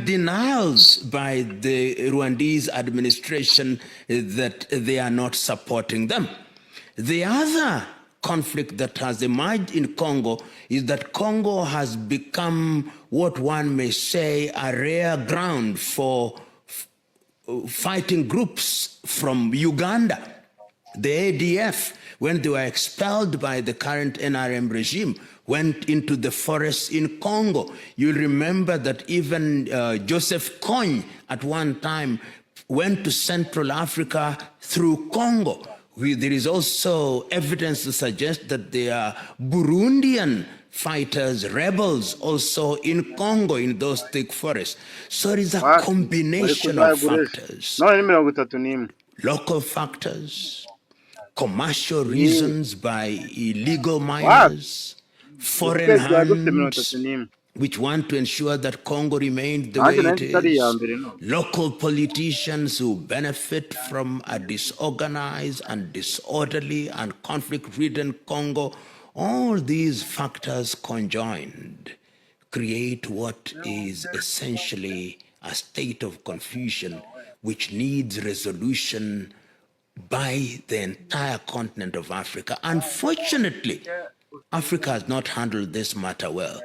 denials by the Rwandese administration that they are not supporting them. The other conflict that has emerged in Congo is that Congo has become what one may say a rare ground for fighting groups from Uganda. The ADF, when they were expelled by the current NRM regime, went into the forests in Congo. You remember that even Joseph Kony at one time went to Central Africa through Congo. There is also evidence to suggest that there are Burundian fighters, rebels also in Congo in those thick forests. So it is a combination of factors. Local factors, commercial reasons by illegal miners, foreign hands, which want to ensure that Congo remains the way it is, local politicians who benefit from a disorganized and disorderly and conflict-ridden Congo. All these factors conjoined create what is essentially a state of confusion which needs resolution by the entire continent of Africa. Unfortunately, Africa has not handled this matter well.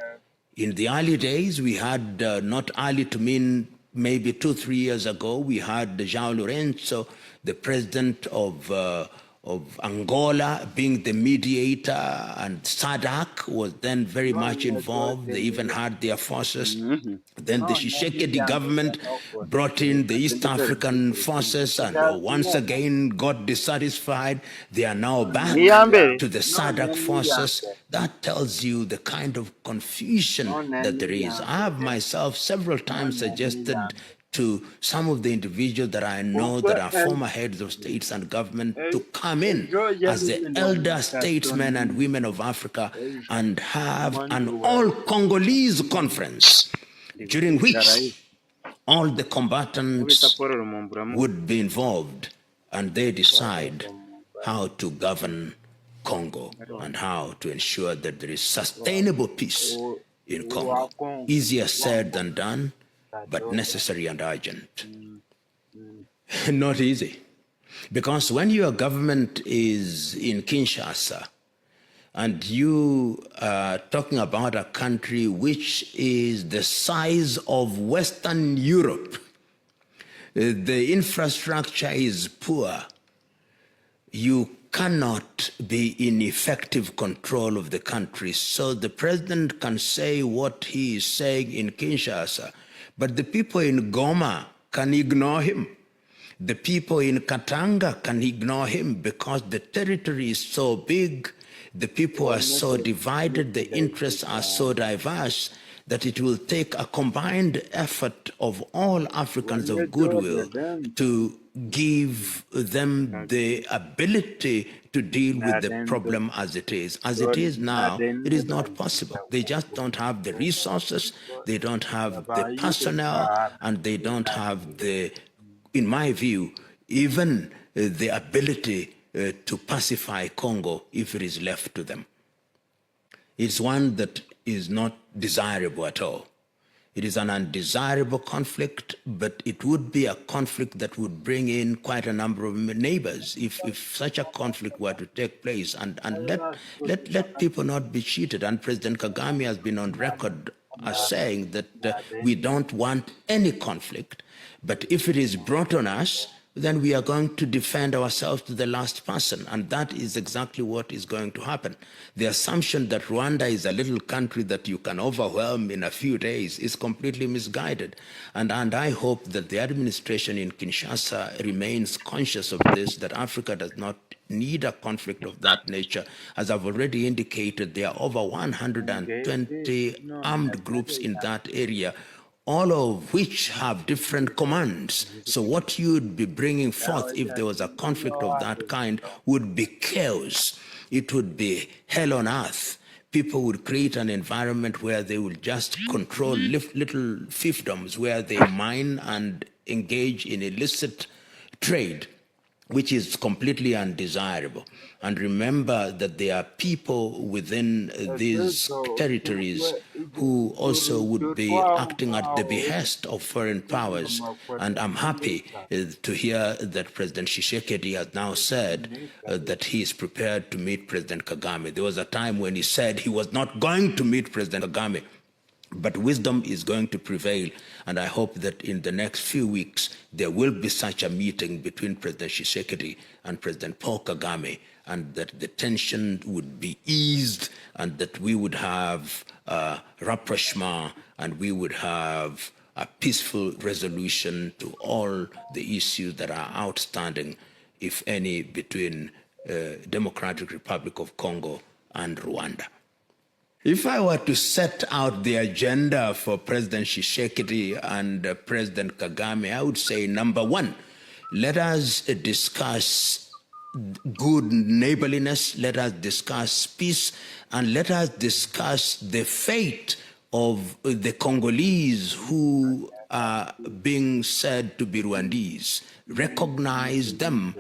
In the early days, we had, not early to mean maybe 2-3 years ago, we had João Lourenço, the president of Angola, being the mediator, and SADC was then very much involved. They even had their forces. Then the Tshisekedi government brought in the East African forces and once again got dissatisfied. They are now back to the SADC forces. That tells you the kind of confusion that there is. I have myself several times suggested to some of the individuals that I know that are former heads of states and government to come in as the elder statesmen and women of Africa and have an all-Congolese conference during which all the combatants would be involved and they decide how to govern Congo and how to ensure that there is sustainable peace in Congo. Easier said than done, but necessary and urgent. Not easy. Because when your government is in Kinshasa and you are talking about a country which is the size of Western Europe, the infrastructure is poor, you cannot be in effective control of the country. So the president can say what he is saying in Kinshasa, but the people in Goma can ignore him. The people in Katanga can ignore him because the territory is so big, the people are so divided, the interests are so diverse that it will take a combined effort of all Africans of goodwill to give them the ability to deal with the problem as it is. As it is now, it is not possible. They just don't have the resources, they don't have the personnel, and they don't have the, in my view, even the ability to pacify Congo if it is left to them. It's one that is not desirable at all. It is an undesirable conflict, but it would be a conflict that would bring in quite a number of neighbors if such a conflict were to take place. And let people not be cheated. And President Kagame has been on record as saying that we don't want any conflict, but if it is brought on us, then we are going to defend ourselves to the last person. And that is exactly what is going to happen. The assumption that Rwanda is a little country that you can overwhelm in a few days is completely misguided. And I hope that the administration in Kinshasa remains conscious of this, that Africa does not need a conflict of that nature. As I've already indicated, there are over 120 armed groups in that area, all of which have different commands. So what you'd be bringing forth if there was a conflict of that kind would be chaos. It would be hell on earth. People would create an environment where they will just control little fiefdoms, where they mine and engage in illicit trade which is completely undesirable. And remember that there are people within these territories who also would be acting at the behest of foreign powers. And I'm happy to hear that President Tshisekedi has now said that he is prepared to meet President Kagame. There was a time when he said he was not going to meet President Kagame. But wisdom is going to prevail, and I hope that in the next few weeks there will be such a meeting between President Tshisekedi and President Paul Kagame, and that the tension would be eased, and that we would have rapprochement, and we would have a peaceful resolution to all the issues that are outstanding, if any, between Democratic Republic of Congo and Rwanda. If I were to set out the agenda for President Tshisekedi and President Kagame, I would say, number one, let us discuss good neighborliness, let us discuss peace, and let us discuss the fate of the Congolese who are being said to be Rwandese. Recognize them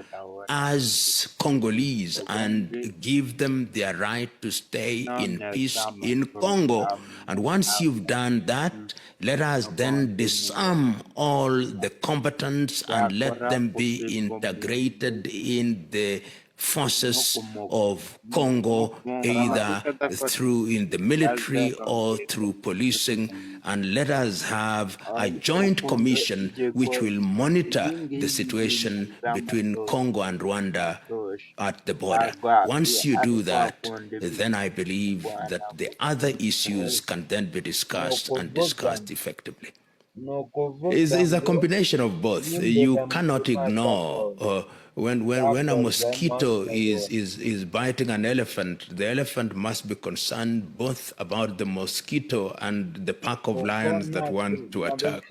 as Congolese and give them their right to stay in peace in Congo. And once you've done that, let us then disarm all the combatants and let them be integrated in the forces of Congo, either through in the military or through policing, and let us have a joint commission which will monitor the situation between Congo and Rwanda at the border. Once you do that, then I believe that the other issues can then be discussed and discussed effectively. It's a combination of both. You cannot ignore when a mosquito is biting an elephant, the elephant must be concerned both about the mosquito and the pack of lions that want to attack.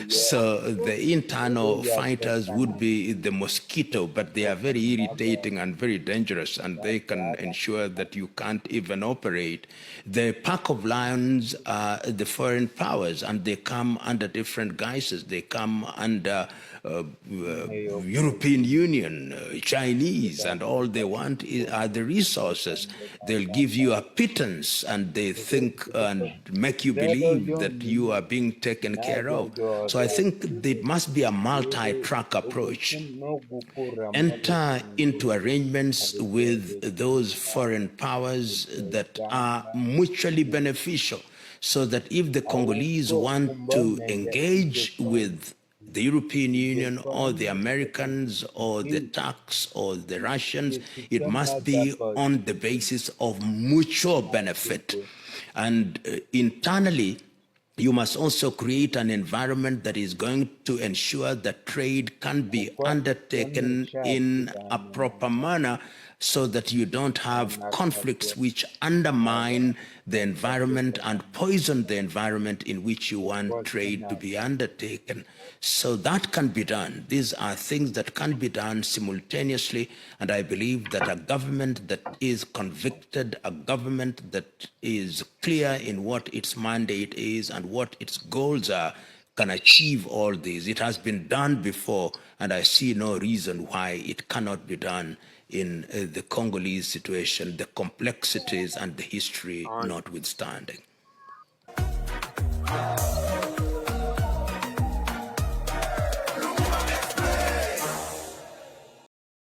So the internal fighters would be the mosquito, but they are very irritating and very dangerous, and they can ensure that you can't even operate. The pack of lions are the foreign powers, and they come under different guises. They come under European Union, Chinese, and all they want are the resources. They'll give you a pittance, and they think and make you believe that you are being taken care of. So I think there must be a multi-track approach. Enter into arrangements with those foreign powers that are mutually beneficial, so that if the Congolese want to engage with the European Union or the Americans or the Turks or the Russians, it must be on the basis of mutual benefit. And internally, you must also create an environment that is going to ensure that trade can be undertaken in a proper manner, so that you don't have conflicts which undermine the environment and poison the environment in which you want trade to be undertaken. So that can be done. These are things that can be done simultaneously, and I believe that a government that is convicted, a government that is clear in what its mandate is and what its goals are, can achieve all these. It has been done before, and I see no reason why it cannot be done in the Congolese situation, the complexities and the history notwithstanding.